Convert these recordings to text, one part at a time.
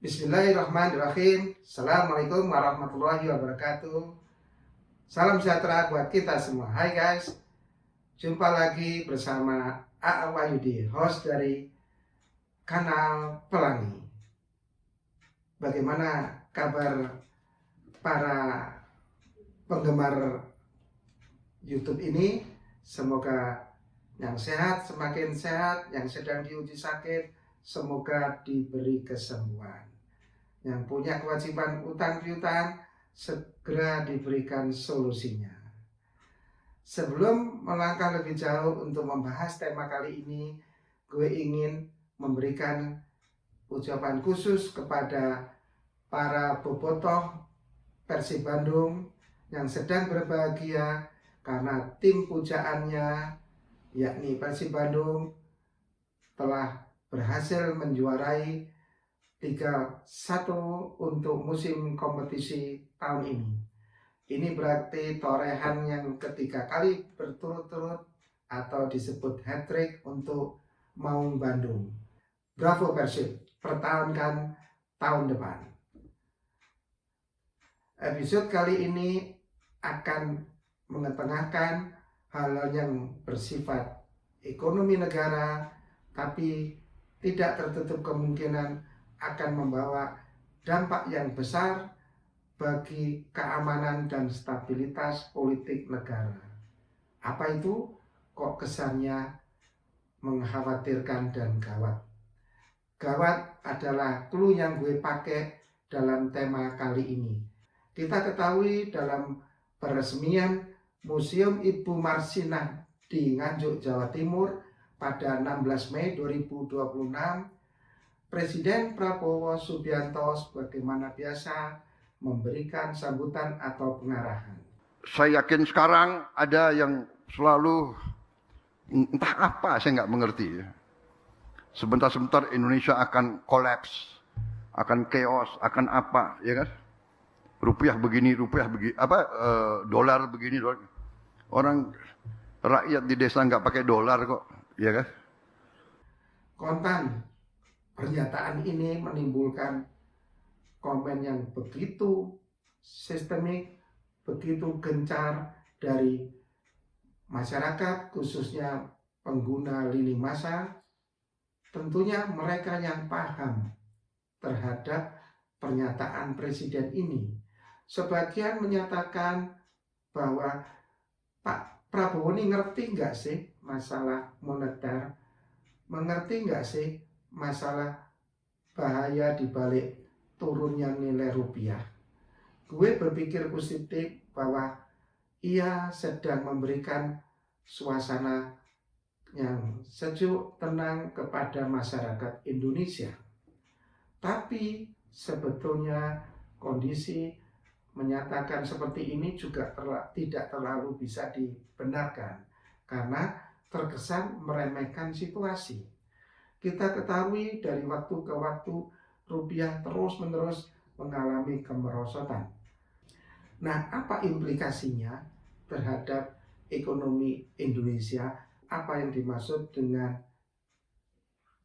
Bismillahirrahmanirrahim. Assalamualaikum warahmatullahi wabarakatuh. Salam sejahtera buat kita semua. Hai guys, jumpa lagi bersama A.A. Wahyudi, host dari kanal Pelangi. Bagaimana kabar para penggemar YouTube ini? Semoga yang sehat semakin sehat, yang sedang diuji sakit semoga diberi kesembuhan. Yang punya kewajiban utang piutang segera diberikan solusinya. Sebelum melangkah lebih jauh untuk membahas tema kali ini, gue ingin memberikan ucapan khusus kepada para bobotoh Persib Bandung yang sedang berbahagia karena tim pujaannya yakni Persib Bandung telah berhasil menjuarai 3-1 untuk musim kompetisi tahun ini. Ini berarti torehan yang ketiga kali berturut-turut atau disebut hat-trick untuk Maung Bandung. Bravo Persib, pertahankan tahun depan. Episode kali ini akan mengetengahkan hal-hal yang bersifat ekonomi negara, tapi tidak tertutup kemungkinan akan membawa dampak yang besar bagi keamanan dan stabilitas politik negara. Apa itu? Kok kesannya mengkhawatirkan dan gawat? Gawat adalah clue yang gue pakai dalam tema kali ini. Kita ketahui dalam peresmian Museum Ibu Marsinah di Nganjuk, Jawa Timur pada 16 Mei 2026, Presiden Prabowo Subianto sebagaimana biasa memberikan sambutan atau pengarahan. Saya yakin sekarang ada yang selalu entah apa, saya nggak mengerti. Sebentar-sebentar Indonesia akan kolaps, akan chaos, akan apa, ya kan? Rupiah begini, dolar begini, dolar. Orang rakyat di desa nggak pakai dolar kok, ya kan? Kontan pernyataan ini menimbulkan komen yang begitu sistemik, begitu gencar dari masyarakat, khususnya pengguna lini massa. Tentunya mereka yang paham terhadap pernyataan presiden ini. Sebagian menyatakan bahwa Pak Prabowo ini ngerti nggak sih masalah moneter? Mengerti nggak sih masalah bahaya dibalik turunnya nilai rupiah? Gue berpikir positif bahwa ia sedang memberikan suasana yang sejuk, tenang kepada masyarakat Indonesia. Tapi sebetulnya kondisi menyatakan seperti ini juga tidak terlalu bisa dibenarkan karena terkesan meremehkan situasi. Kita ketahui dari waktu ke waktu rupiah terus-menerus mengalami kemerosotan. Nah, apa implikasinya terhadap ekonomi Indonesia? Apa yang dimaksud dengan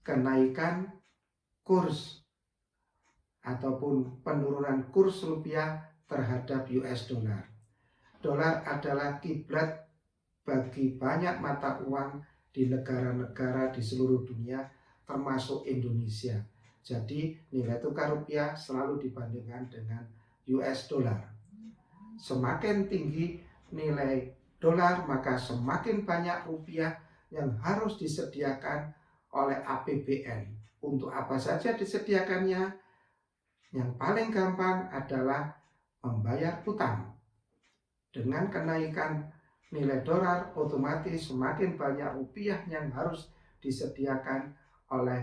kenaikan kurs ataupun penurunan kurs rupiah terhadap US dollar? Dolar adalah kiblat bagi banyak mata uang di negara-negara di seluruh dunia termasuk Indonesia. Jadi nilai tukar rupiah selalu dibandingkan dengan US dollar. Semakin tinggi nilai dolar maka semakin banyak rupiah yang harus disediakan oleh APBN. Untuk apa saja disediakannya? Yang paling gampang adalah membayar utang. Dengan kenaikan nilai dolar otomatis semakin banyak rupiah yang harus disediakan oleh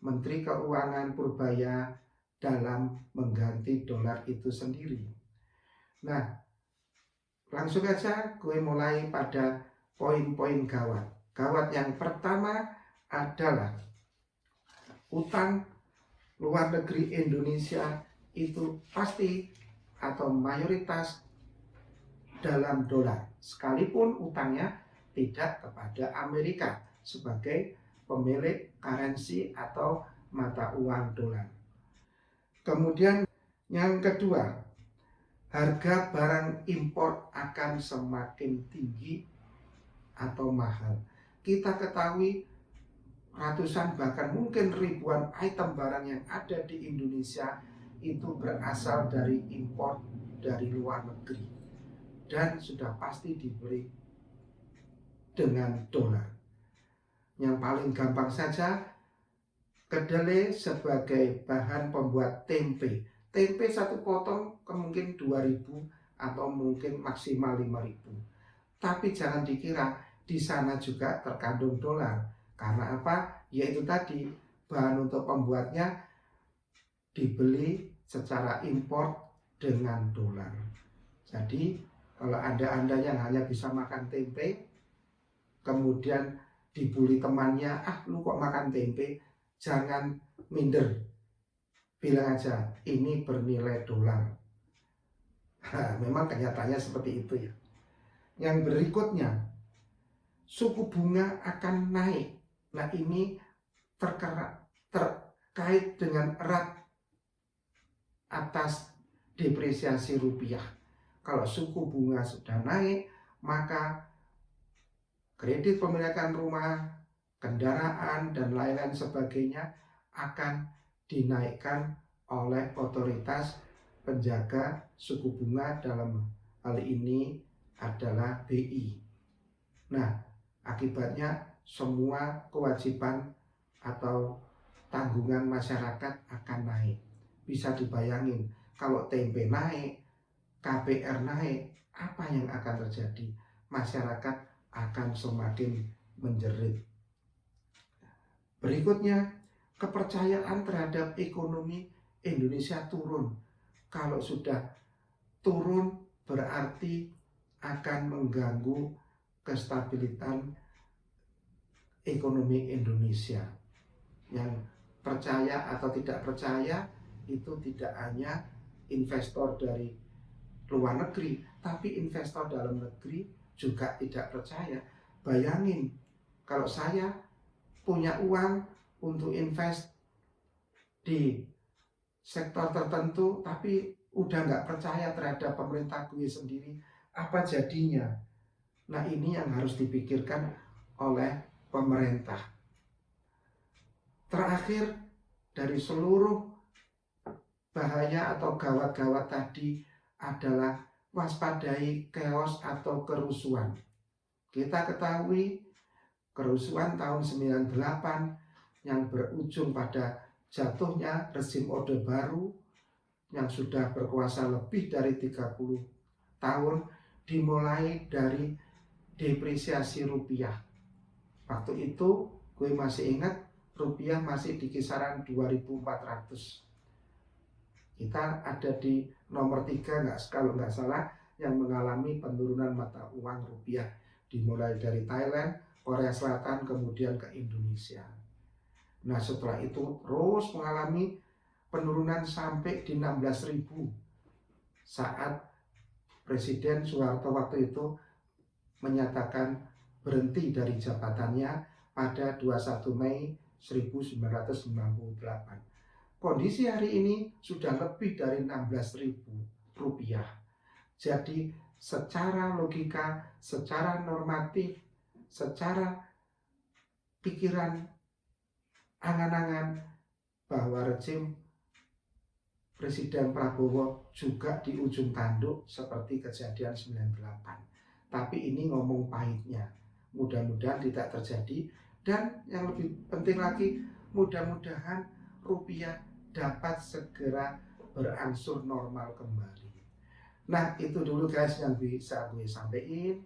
Menteri Keuangan Purbaya dalam mengganti dolar itu sendiri. Nah, langsung aja gue mulai pada poin-poin gawat. Gawat yang pertama adalah utang luar negeri Indonesia itu pasti atau mayoritas dalam dolar, sekalipun utangnya tidak kepada Amerika sebagai pemilik currency atau mata uang dolar. Kemudian yang kedua, harga barang impor akan semakin tinggi atau mahal. Kita ketahui ratusan bahkan mungkin ribuan item barang yang ada di Indonesia itu berasal dari impor dari luar negeri dan sudah pasti dibeli dengan dolar. Yang paling gampang saja, kedelai sebagai bahan pembuat tempe. Tempe satu potong mungkin 2.000 atau mungkin maksimal 5.000. Tapi jangan dikira di sana juga terkandung dolar. Karena apa? Yaitu tadi bahan untuk pembuatnya dibeli secara impor dengan dolar. Jadi kalau Anda yang hanya bisa makan tempe, kemudian dibully temannya, lu kok makan tempe, jangan minder. Bilang aja, ini bernilai dolar. Memang kenyataannya seperti itu ya. Yang berikutnya, suku bunga akan naik. Nah ini terkait dengan erat atas depresiasi rupiah. Kalau suku bunga sudah naik, maka kredit pemilikan rumah, kendaraan, dan lain-lain sebagainya akan dinaikkan oleh otoritas penjaga suku bunga, dalam hal ini adalah BI. Nah, akibatnya semua kewajiban atau tanggungan masyarakat akan naik. Bisa dibayangin, kalau tempe naik, KPR naik, apa yang akan terjadi? Masyarakat akan semakin menjerit. Berikutnya, kepercayaan terhadap ekonomi Indonesia turun. Kalau sudah turun berarti akan mengganggu kestabilitan ekonomi Indonesia. Yang percaya atau tidak percaya itu tidak hanya investor dari luar negeri, tapi investor dalam negeri juga tidak percaya. Bayangin, kalau saya punya uang untuk invest di sektor tertentu, tapi udah nggak percaya terhadap pemerintah gue sendiri, apa jadinya? Nah ini yang harus dipikirkan oleh pemerintah. Terakhir, dari seluruh bahaya atau gawat-gawat tadi adalah waspadai chaos atau kerusuhan. Kita ketahui kerusuhan tahun 98 yang berujung pada jatuhnya rezim Orde Baru yang sudah berkuasa lebih dari 30 tahun dimulai dari depresiasi rupiah. Waktu itu gue masih ingat rupiah masih di kisaran 2.400. Kita ada di nomor 3 kalau nggak salah yang mengalami penurunan mata uang rupiah, dimulai dari Thailand, Korea Selatan, kemudian ke Indonesia. Nah setelah itu terus mengalami penurunan sampai di 16.000 saat Presiden Soeharto waktu itu menyatakan berhenti dari jabatannya pada 21 Mei 1998. Kondisi hari ini sudah lebih dari 16.000 rupiah. Jadi secara logika, secara normatif, secara pikiran, angan-angan bahwa rezim Presiden Prabowo juga di ujung tanduk seperti kejadian 98. Tapi ini ngomong pahitnya. Mudah-mudahan tidak terjadi, dan yang lebih penting lagi, mudah-mudahan rupiah dapat segera berangsur normal kembali. Nah itu dulu guys yang bisa gue sampaikan.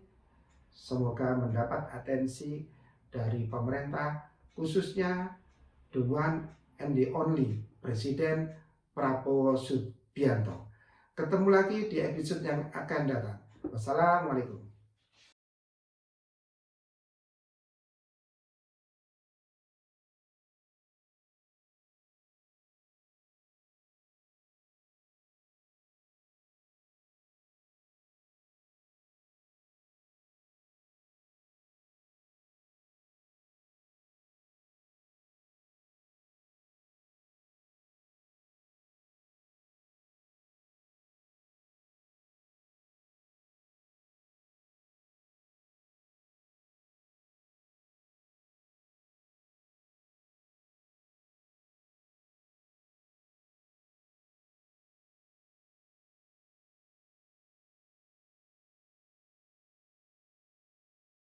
Semoga mendapat atensi dari pemerintah, khususnya the one and the only Presiden Prabowo Subianto. Ketemu lagi di episode yang akan datang. Wassalamualaikum.